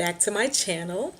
back to my channel.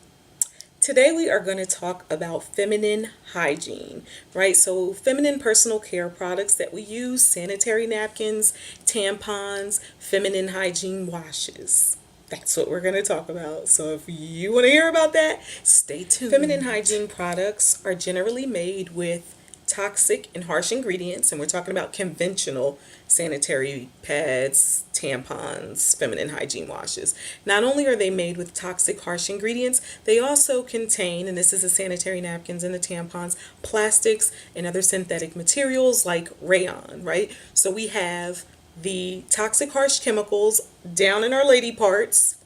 Today we are going to talk about feminine hygiene, right? So feminine personal care products that we use, sanitary napkins, tampons, feminine hygiene washes. That's what we're going to talk about. So if you want to hear about that, stay tuned. Feminine hygiene products are generally made with toxic and harsh ingredients, and we're talking about conventional sanitary pads, tampons, feminine hygiene washes. Not only are they made with toxic, harsh ingredients, they also contain, and this is the sanitary napkins and the tampons, plastics and other synthetic materials like rayon, right? So we have the toxic, harsh chemicals down in our lady parts.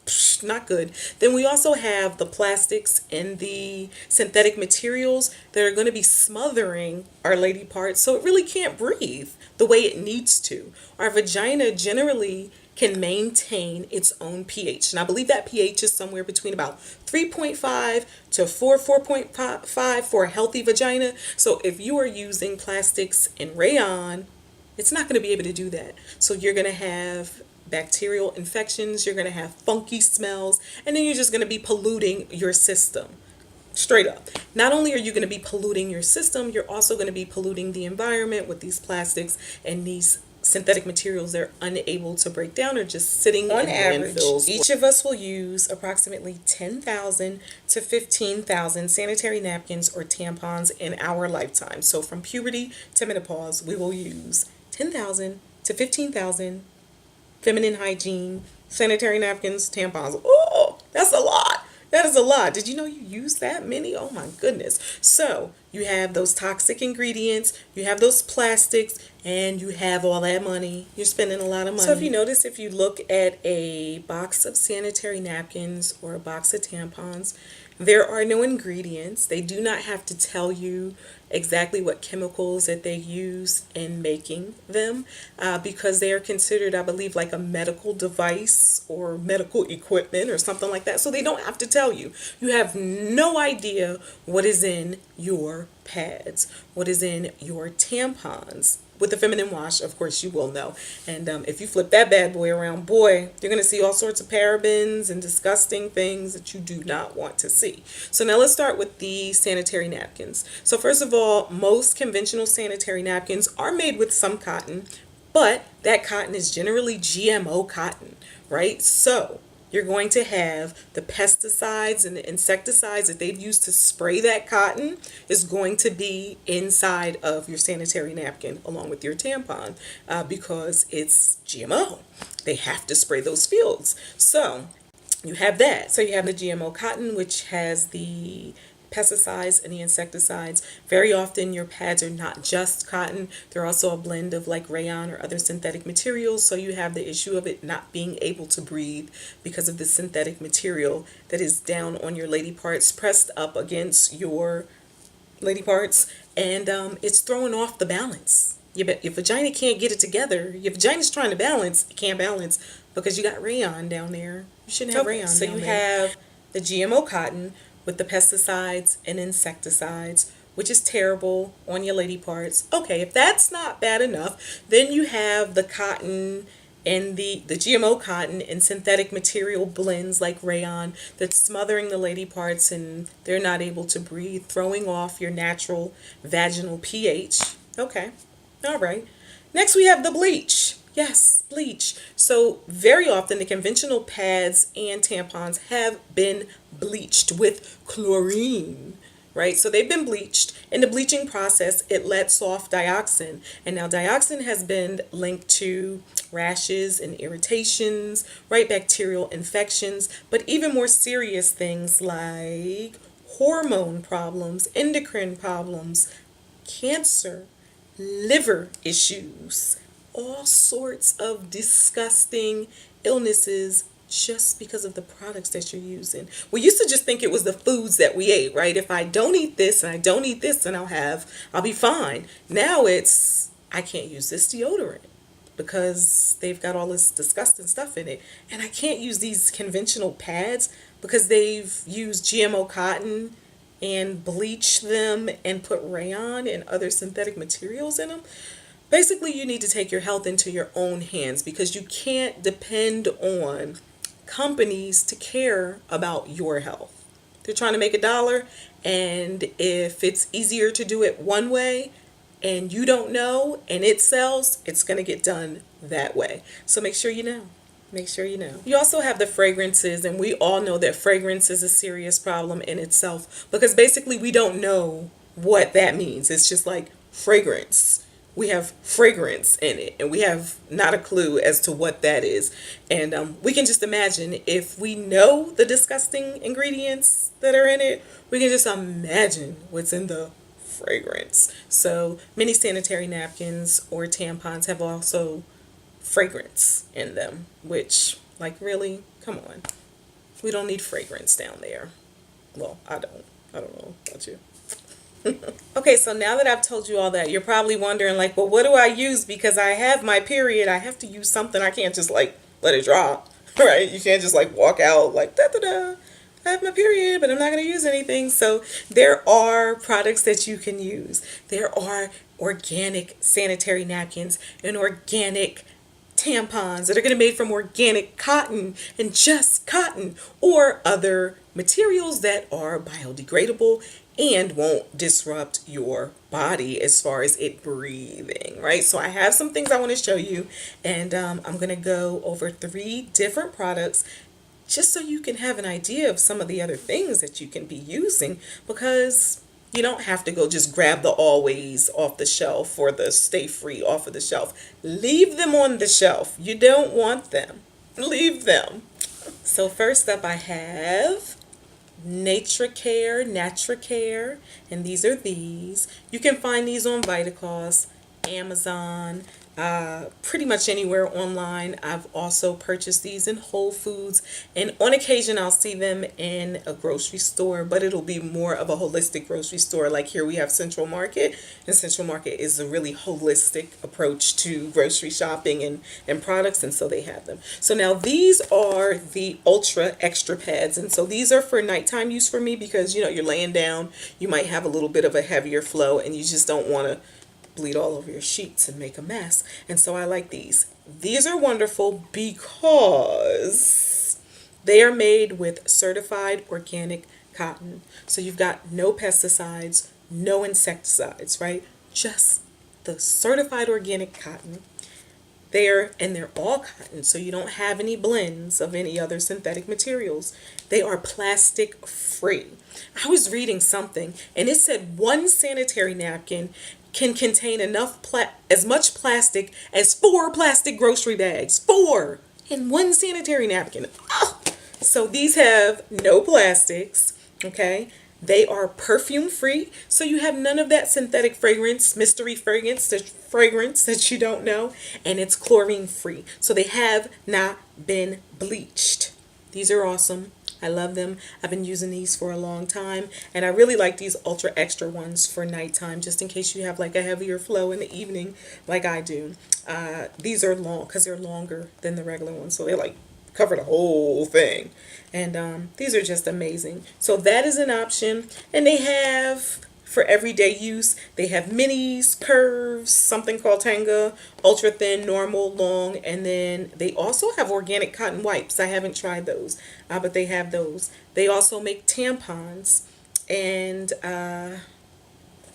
Not good. Then we also have the plastics and the synthetic materials that are going to be smothering our lady parts, so it really can't breathe the way it needs to. Our vagina generally can maintain its own pH, and I believe that pH is somewhere between about 3.5 to 4.5 for a healthy vagina. So if you are using plastics and rayon, it's not going to be able to do that. So you're going to have bacterial infections, you're going to have funky smells, and then you're just going to be polluting your system. Straight up. Not only are you going to be polluting your system, you're also going to be polluting the environment with these plastics and these synthetic materials that are unable to break down or just sitting on average. Landfills. Each of us will use approximately 10,000 to 15,000 sanitary napkins or tampons in our lifetime. So from puberty to menopause, we will use 10,000 to 15,000 feminine hygiene, sanitary napkins, tampons. Oh, that's a lot. That is a lot. Did you know you use that many? Oh my goodness. So you have those toxic ingredients, you have those plastics, and you have all that money. You're spending a lot of money. So if you notice, if you look at a box of sanitary napkins or a box of tampons, there are no ingredients. They do not have to tell you exactly what chemicals that they use in making them because they are considered, I believe, like a medical device or medical equipment or something like that. So they don't have to tell you. You have no idea what is in your pads, what is in your tampons. With the feminine wash, of course, you will know. And if you flip that bad boy around, boy, you're going to see all sorts of parabens and disgusting things that you do not want to see. So now let's start with the sanitary napkins. So first of all, most conventional sanitary napkins are made with some cotton, but that cotton is generally GMO cotton, right? So you're going to have the pesticides and the insecticides that they've used to spray that cotton is going to be inside of your sanitary napkin along with your tampon because it's GMO. They have to spray those fields. So you have that. So you have the GMO cotton, which has the pesticides and the insecticides. Very often your pads are not just cotton, they're also a blend of like rayon or other synthetic materials, so you have the issue of it not being able to breathe because of the synthetic material that is down on your lady parts, pressed up against your lady parts, and it's throwing off the balance. Your vagina can't get it together. Your vagina's trying to balance, it can't balance because you got rayon down there. You shouldn't have rayon. So you have the GMO cotton with the pesticides and insecticides, which is terrible on your lady parts. Okay, if that's not bad enough, then you have the cotton and the GMO cotton and synthetic material blends like rayon that's smothering the lady parts and they're not able to breathe, throwing off your natural vaginal pH. Okay, all right. Next we have the bleach. Yes, bleach. So very often the conventional pads and tampons have been bleached with chlorine, right? So they've been bleached. In the bleaching process, it lets off dioxin. And now dioxin has been linked to rashes and irritations, right? Bacterial infections, but even more serious things like hormone problems, endocrine problems, cancer, liver issues, all sorts of disgusting illnesses just because of the products that you're using. We used to just think it was the foods that we ate, right? If I don't eat this and I don't eat this, then I'll be fine. Now it's, I can't use this deodorant because they've got all this disgusting stuff in it. And I can't use these conventional pads because they've used GMO cotton and bleached them and put rayon and other synthetic materials in them. Basically, you need to take your health into your own hands because you can't depend on companies to care about your health. They're trying to make a dollar, and if it's easier to do it one way and you don't know and it sells, it's going to get done that way. So make sure you know. Make sure you know. You also have the fragrances, and we all know that fragrance is a serious problem in itself because basically we don't know what that means. It's just like fragrance. We have fragrance in it, and we have not a clue as to what that is. And we can just imagine, if we know the disgusting ingredients that are in it, we can just imagine what's in the fragrance. So many sanitary napkins or tampons have also fragrance in them, which, like, really, come on, we don't need fragrance down there. Well, I don't know about you. Okay, so now that I've told you all that, you're probably wondering, like, well, what do I use? Because I have my period, I have to use something. I can't just, like, let it drop, right? You can't just, like, walk out like, da-da-da, I have my period, but I'm not going to use anything. So there are products that you can use. There are organic sanitary napkins and organic tampons that are going to be made from organic cotton and just cotton, or other materials that are biodegradable and won't disrupt your body as far as it breathing, right? So I have some things I want to show you, and I'm going to go over 3 different products just so you can have an idea of some of the other things that you can be using, because you don't have to go just grab the Always off the shelf or the Stay Free off of the shelf. Leave them on the shelf. You don't want them. Leave them. So first up, I have Natracare, and these are these. You can find these on Vitacost, Amazon, pretty much anywhere online. I've also purchased these in Whole Foods, and on occasion I'll see them in a grocery store, but it'll be more of a holistic grocery store. Like here we have Central Market, and Central Market is a really holistic approach to grocery shopping and products, and so they have them. So now these are the Ultra Extra Pads, and so these are for nighttime use for me because, you know, you're laying down, you might have a little bit of a heavier flow, and you just don't want to bleed all over your sheets and make a mess. And so I like these. These are wonderful because they are made with certified organic cotton. So you've got no pesticides, no insecticides, right? Just the certified organic cotton. They're all cotton, so you don't have any blends of any other synthetic materials. They are plastic free. I was reading something and it said one sanitary napkin can contain as much plastic as 4 plastic grocery bags. 4 in one sanitary napkin. Oh! So these have no plastics, okay? They are perfume free, so you have none of that synthetic fragrance, mystery fragrance, the fragrance that you don't know, and it's chlorine free. So they have not been bleached. These are awesome. I love them. I've been using these for a long time, and I really like these Ultra Extra ones for nighttime, just in case you have like a heavier flow in the evening like I do. These are long because they're longer than the regular ones, so they like cover the whole thing. And these are just amazing. So that is an option. And they have, for everyday use, they have minis, curves, something called Tanga, ultra thin, normal, long, and then they also have organic cotton wipes. I haven't tried those, but they have those. They also make tampons, and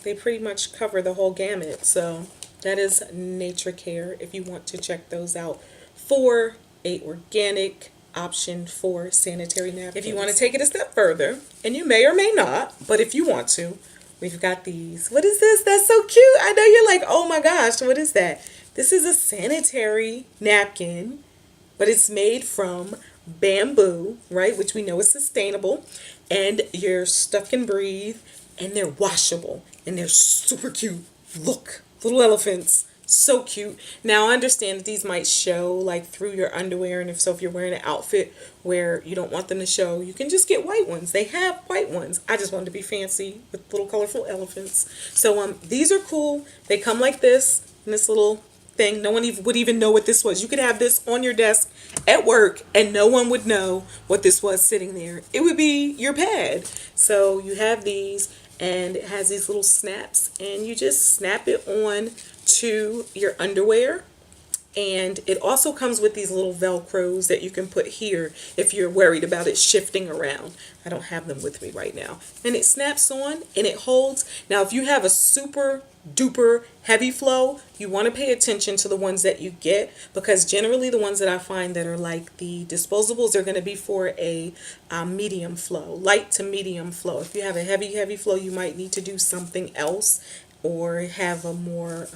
they pretty much cover the whole gamut. So that is Natracare if you want to check those out for a organic option for sanitary napkins. If you want to take it a step further, and you may or may not, but if you want to, we've got these. What is this? That's so cute. I know you're like, oh my gosh, what is that? This is a sanitary napkin, but it's made from bamboo, right? Which we know is sustainable, and your stuff can breathe, and they're washable, and they're super cute. Look, little elephants. So cute. Now I understand that these might show like through your underwear, and if you're wearing an outfit where you don't want them to show, you can just get white ones. They have white ones. I just wanted to be fancy with little colorful elephants. So these are cool. They come like this in this little thing. No one would even know what this was. You could have this on your desk at work and no one would know what this was sitting there. It would be your pad. So you have these, and it has these little snaps, and you just snap it on to your underwear, And it also comes with these little Velcros that you can put here if you're worried about it shifting around. I don't have them with me right now. And it snaps on and it holds. Now, if you have a super duper heavy flow, you want to pay attention to the ones that you get, because generally the ones that I find that are like the disposables are going to be for a medium flow, light to medium flow. If you have a heavy flow, you might need to do something else or have a more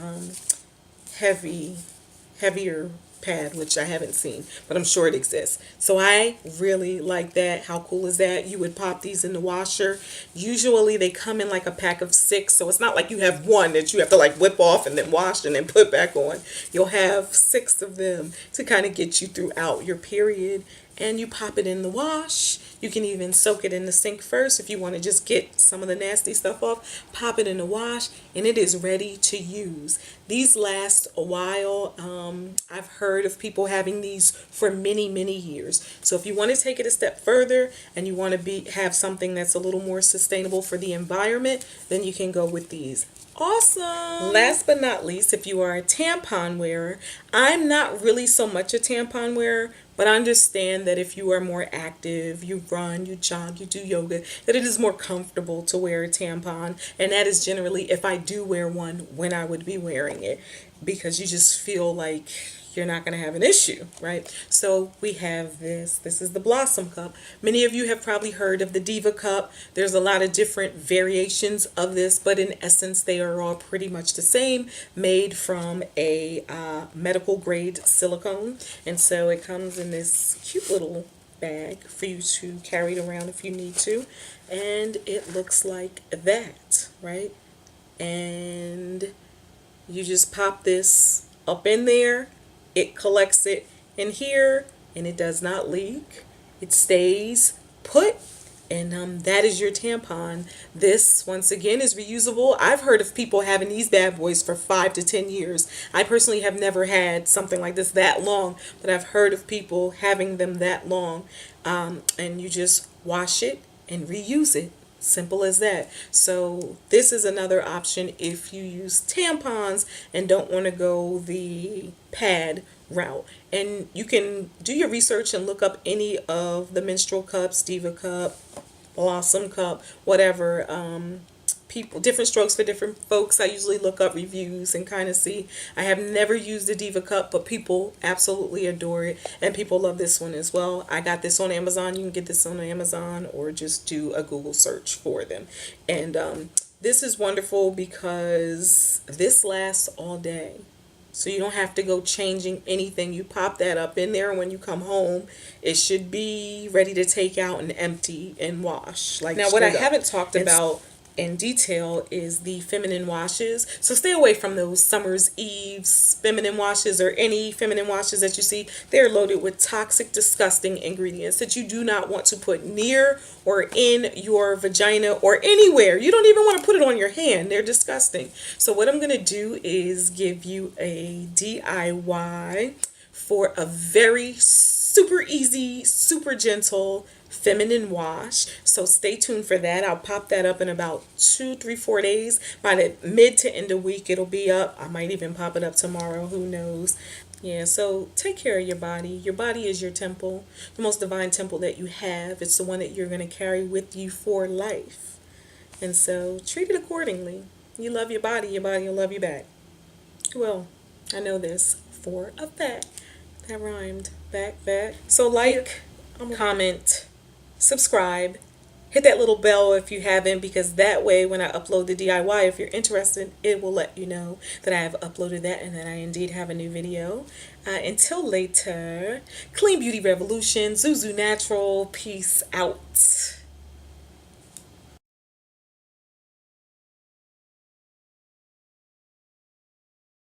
heavier pad, which I haven't seen, but I'm sure it exists. So I really like that. How cool is that? You would pop these in the washer. Usually they come in like a pack of 6, so it's not like you have one that you have to like whip off and then wash and then put back on. You'll have 6 of them to kind of get you throughout your period, and you pop it in the wash. You can even soak it in the sink first if you want to just get some of the nasty stuff off. Pop it in the wash and it is ready to use. These last a while. I've heard of people having these for many years. So if you want to take it a step further and you want to have something that's a little more sustainable for the environment, then you can go with these. Awesome. Last but not least, if you are a tampon wearer, I'm not really so much a tampon wearer, but I understand that if you are more active, you run, you jog, you do yoga, that it is more comfortable to wear a tampon. And that is generally if I do wear one, when I would be wearing it, because you just feel like you're not going to have an issue, right? So we have this. This is the Blossom Cup. Many of you have probably heard of the Diva Cup. There's a lot of different variations of this, but in essence, they are all pretty much the same, made from a medical grade silicone. And so it comes in this cute little bag for you to carry it around if you need to. And it looks like that, right? And you just pop this up in there. It collects it in here and it does not leak. It stays put, and that is your tampon. This, once again, is reusable. I've heard of people having these bad boys for 5 to 10 years. I personally have never had something like this that long, but I've heard of people having them that long. And you just wash it and reuse it. Simple as that. So this is another option if you use tampons and don't want to go the pad route. And you can do your research and look up any of the menstrual cups, Diva Cup, Blossom Cup, whatever. People, different strokes for different folks. I usually look up reviews and kind of see. I have never used the Diva Cup, but people absolutely adore it, and people love this one as well. I got this on Amazon. You can get this on Amazon or just do a Google search for them. And this is wonderful because this lasts all day. So you don't have to go changing anything. You pop that up in there, and when you come home, it should be ready to take out and empty and wash. Like, now, what I haven't talked about in detail is the feminine washes. So stay away from those Summer's Eve's feminine washes or any feminine washes that you see. They're loaded with toxic, disgusting ingredients that you do not want to put near or in your vagina or anywhere. You don't even want to put it on your hand. They're disgusting. So what I'm going to do is give you a DIY for a very super easy, super gentle feminine wash. So stay tuned for that. I'll pop that up in about 2, 3, 4 days. By the mid to end of week, it'll be up. I might even pop it up tomorrow. Who knows? Yeah, so take care of your body. Your body is your temple, the most divine temple that you have. It's the one that you're going to carry with you for life. And so treat it accordingly. You love your body will love you back. Well, I know this for a fact. That rhymed. Back. So like, comment, subscribe, hit that little bell if you haven't, because that way when I upload the DIY, if you're interested, it will let you know that I have uploaded that and that I indeed have a new video. Until later, Clean Beauty Revolution, Zuzunatural, peace out.